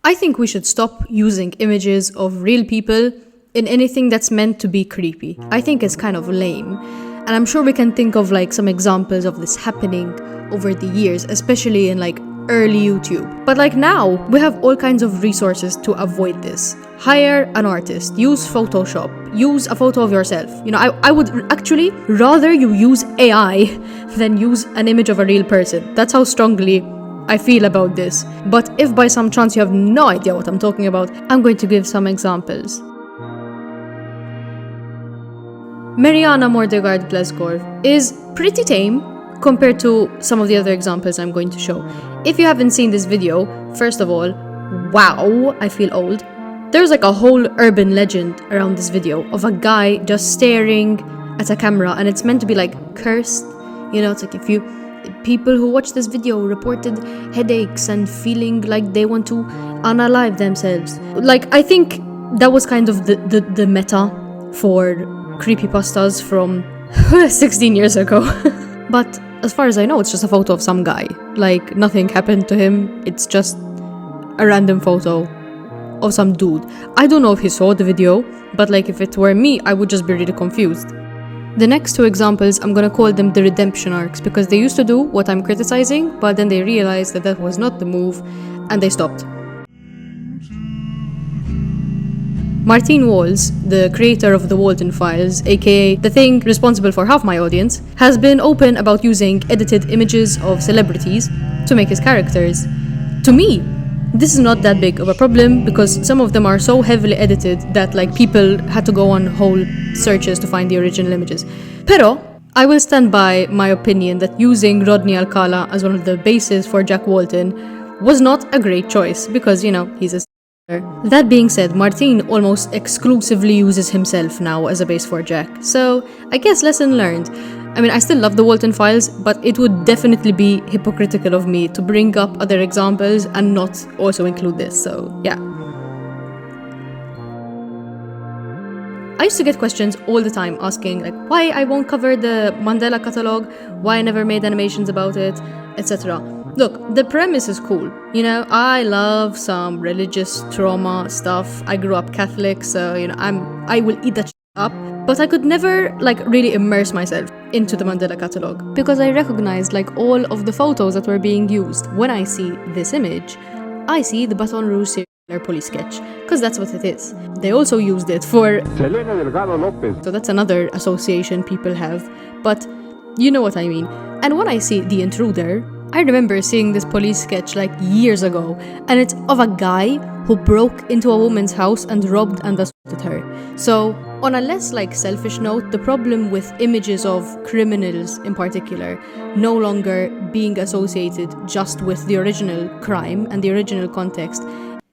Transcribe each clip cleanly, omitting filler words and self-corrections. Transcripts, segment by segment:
I think we should stop using images of real people in anything that's meant to be creepy. I think it's kind of lame. And I'm sure we can think of like some examples of this happening over the years, especially in like early YouTube. But like now, we have all kinds of resources to avoid this. Hire an artist, use Photoshop, use a photo of yourself. You know, I would actually rather you use AI than use an image of a real person. That's how strongly I feel about this. But if by some chance you have no idea what I'm talking about, I'm going to give some examples. Mereana Mordegard Glasgow is pretty tame compared to some of the other examples I'm going to show. If you haven't seen this video, first of all, wow, I feel old. There's like a whole urban legend around this video of a guy just staring at a camera, and it's meant to be like cursed. You know, it's like if you people who watch this video reported headaches and feeling like they want to unalive themselves. Like, I think that was kind of the meta for creepypastas from 16 years ago. But as far as I know, it's just a photo of some guy. Like, nothing happened to him. It's just a random photo of some dude. I don't know if he saw the video, but like if it were me, I would just be really confused. The next two examples, I'm gonna call them the redemption arcs, because they used to do what I'm criticizing, but then they realized that that was not the move, and they stopped. Martine Walls, the creator of the Walton Files, aka the thing responsible for half my audience, has been open about using edited images of celebrities to make his characters. To me, this is not that big of a problem, because some of them are so heavily edited that like people had to go on whole searches to find the original images. Pero I will stand by my opinion that using Rodney Alcala as one of the bases for Jack Walton was not a great choice, because, you know, he's a That being said, Martine almost exclusively uses himself now as a base for Jack, so I guess lesson learned. I mean, I still love the Walton Files, but it would definitely be hypocritical of me to bring up other examples and not also include this, so yeah. I used to get questions all the time asking like why I won't cover the Mandela catalog, why I never made animations about it, etc. Look, the premise is cool. You know, I love some religious trauma stuff. I grew up Catholic, so, you know, I will eat that up. But I could never, like, really immerse myself into the Mandela catalog, because I recognized, like, all of the photos that were being used. When I see this image, I see the Baton Rouge serial killer police sketch, because that's what it is. They also used it for Selena Delgado Lopez. So that's another association people have, but you know what I mean. And when I see The Intruder, I remember seeing this police sketch like years ago, and it's of a guy who broke into a woman's house and robbed and assaulted her. So, on a less like selfish note, the problem with images of criminals in particular no longer being associated just with the original crime and the original context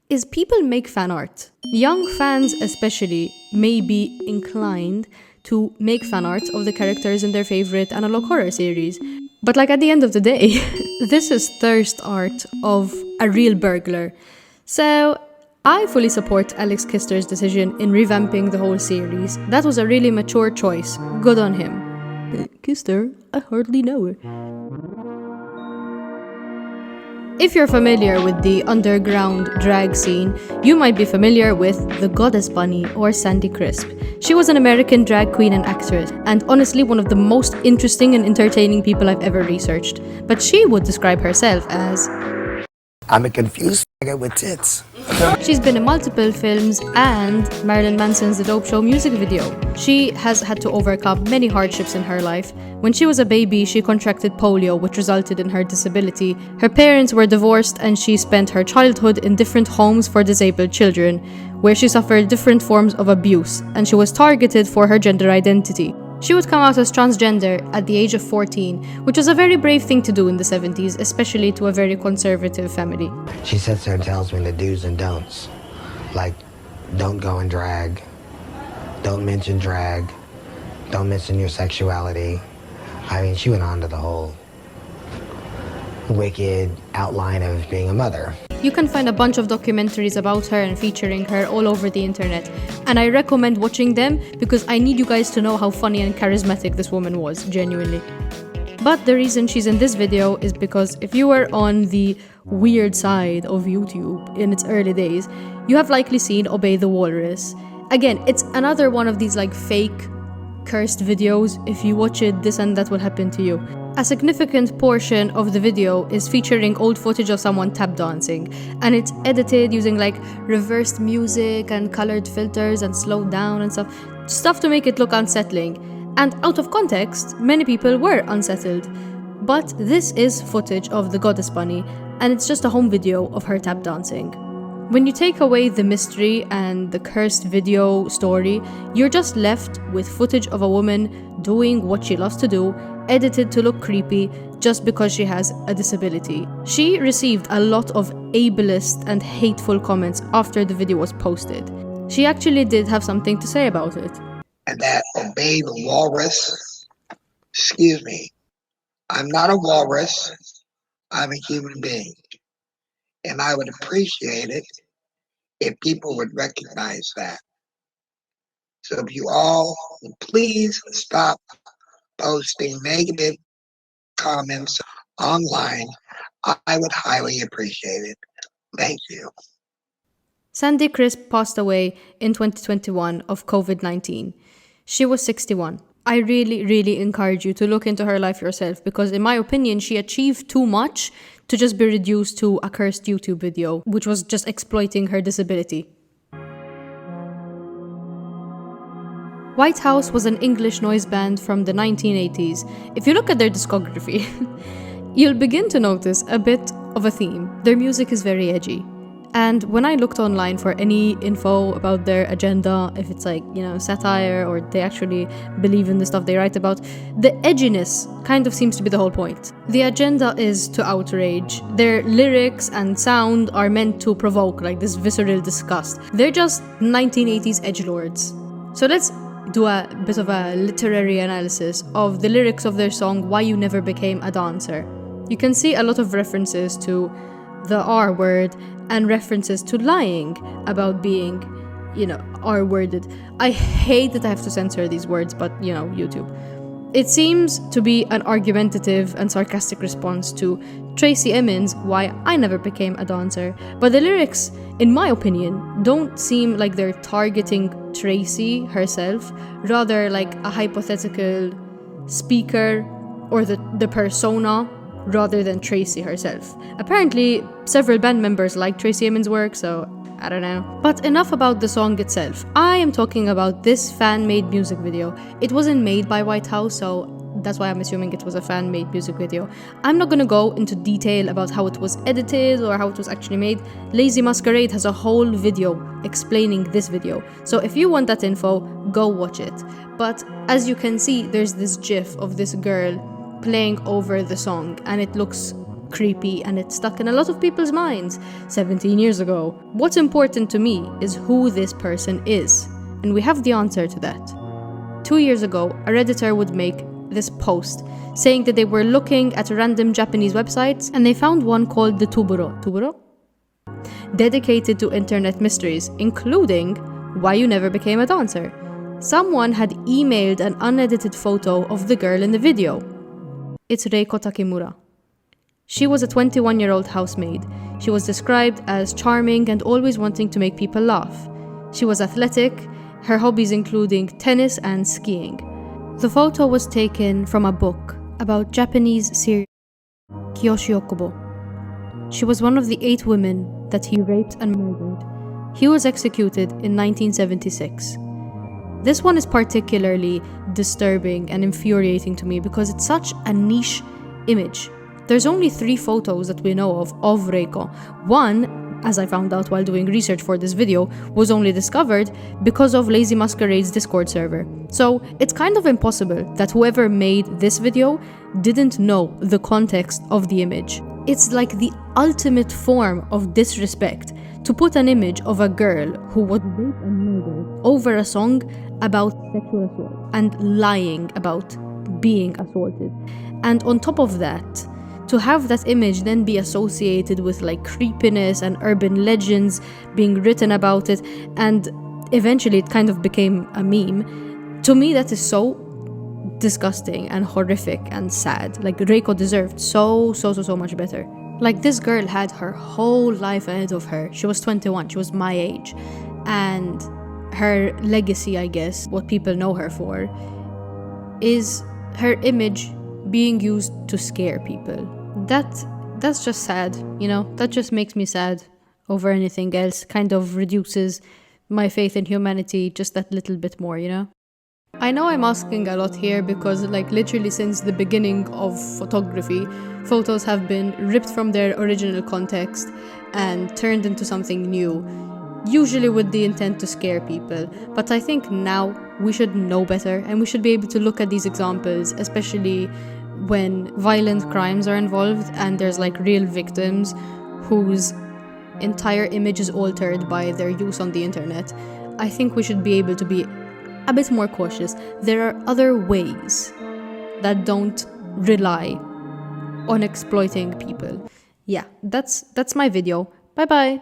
is people make fan art. Young fans especially may be inclined to make fan art of the characters in their favorite analog horror series. But like at the end of the day, this is thirst art of a real burglar. So I fully support Alex Kister's decision in revamping the whole series. That was a really mature choice. Good on him. Kister? I hardly know her. If you're familiar with the underground drag scene, you might be familiar with the Goddess Bunny or Sandy Crisp. She was an American drag queen and actress, and honestly one of the most interesting and entertaining people I've ever researched. But she would describe herself as I'm a confused faggot with tits. She's been in multiple films and Marilyn Manson's The Dope Show music video. She has had to overcome many hardships in her life. When she was a baby, she contracted polio, which resulted in her disability. Her parents were divorced, and she spent her childhood in different homes for disabled children, where she suffered different forms of abuse, and she was targeted for her gender identity. She would come out as transgender at the age of 14, which was a very brave thing to do in the 70s, especially to a very conservative family. She sits there and tells me the do's and don'ts. Like, don't go in drag, don't mention your sexuality. I mean, she went on to the whole wicked outline of being a mother. You can find a bunch of documentaries about her and featuring her all over the internet, and I recommend watching them because I need you guys to know how funny and charismatic this woman was, genuinely. But the reason she's in this video is because if you were on the weird side of YouTube in its early days, you have likely seen Obey the Walrus. Again, it's another one of these like fake cursed videos. If you watch it, this and that will happen to you. A significant portion of the video is featuring old footage of someone tap dancing, and it's edited using like reversed music and colored filters and slowed down and stuff to make it look unsettling. And out of context, many people were unsettled. But this is footage of the goddess bunny, and it's just a home video of her tap dancing. When you take away the mystery and the cursed video story, you're just left with footage of a woman doing what she loves to do, edited to look creepy just because she has a disability. She received a lot of ableist and hateful comments after the video was posted. She actually did have something to say about it. And that Obey the Walrus, excuse me, I'm not a walrus, I'm a human being. And I would appreciate it if people would recognize that. So if you all would please stop posting negative comments online, I would highly appreciate it. Thank you. Sandy Crisp passed away in 2021 of COVID-19. She was 61. I really encourage you to look into her life yourself, because in my opinion, she achieved too much to just be reduced to a cursed YouTube video, which was just exploiting her disability. White House was an English noise band from the 1980s. If you look at their discography, you'll begin to notice a bit of a theme. Their music is very edgy. And when I looked online for any info about their agenda, if it's like, satire or they actually believe in the stuff they write about, the edginess kind of seems to be the whole point. The agenda is to outrage. Their lyrics and sound are meant to provoke like this visceral disgust. They're just 1980s edgelords. So let's do a bit of a literary analysis of the lyrics of their song Why You Never Became a Dancer. You can see a lot of references to the R word and references to lying about being, R-worded. I hate that I have to censor these words, but, YouTube. It seems to be an argumentative and sarcastic response to Tracy Emin's Why I Never Became a Dancer. But the lyrics, in my opinion, don't seem like they're targeting Tracy herself, rather like a hypothetical speaker or the persona, rather than Tracy herself. Apparently, several band members like Tracy Emin's work, so I don't know. But enough about the song itself. I am talking about this fan-made music video. It wasn't made by White House, so that's why I'm assuming it was a fan-made music video. I'm not gonna go into detail about how it was edited or how it was actually made. Lazy Masquerade has a whole video explaining this video. So if you want that info, go watch it. But as you can see, there's this gif of this girl playing over the song, and it looks creepy and it's stuck in a lot of people's minds 17 years ago. What's important to me is who this person is, and we have the answer to that. 2 years ago, a Redditor would make this post saying that they were looking at random Japanese websites and they found one called the Tuburo, dedicated to internet mysteries, including Why You Never Became a Dancer. Someone had emailed an unedited photo of the girl in the video. It's Reiko Takimura. She was a 21-year-old housemaid. She was described as charming and always wanting to make people laugh. She was athletic, her hobbies including tennis and skiing. The photo was taken from a book about Japanese serial Kiyoshi Okubo. She was one of the 8 women that he raped and murdered. He was executed in 1976. This one is particularly disturbing and infuriating to me because it's such a niche image. There's only 3 photos that we know of Reiko. One, as I found out while doing research for this video, was only discovered because of Lazy Masquerade's Discord server. So it's kind of impossible that whoever made this video didn't know the context of the image. It's like the ultimate form of disrespect to put an image of a girl who was raped and murdered over a song about sexual assault and lying about being assaulted. And on top of that, to have that image then be associated with like creepiness and urban legends being written about it, and eventually it kind of became a meme. To me, that is so disgusting and horrific and sad. Like, Reiko deserved so much better. Like, this girl had her whole life ahead of her. She was 21, she was my age. And her legacy, I guess, what people know her for, is her image being used to scare people. That's just sad, you know? That just makes me sad over anything else. Kind of reduces my faith in humanity just that little bit more, you know? I know I'm asking a lot here because, like, literally since the beginning of photography, photos have been ripped from their original context and turned into something new, usually with the intent to scare people. But I think now we should know better, and we should be able to look at these examples, especially when violent crimes are involved and there's like real victims whose entire image is altered by their use on the internet. I think we should be able to be a bit more cautious. There are other ways that don't rely on exploiting people. Yeah, that's my video. Bye bye.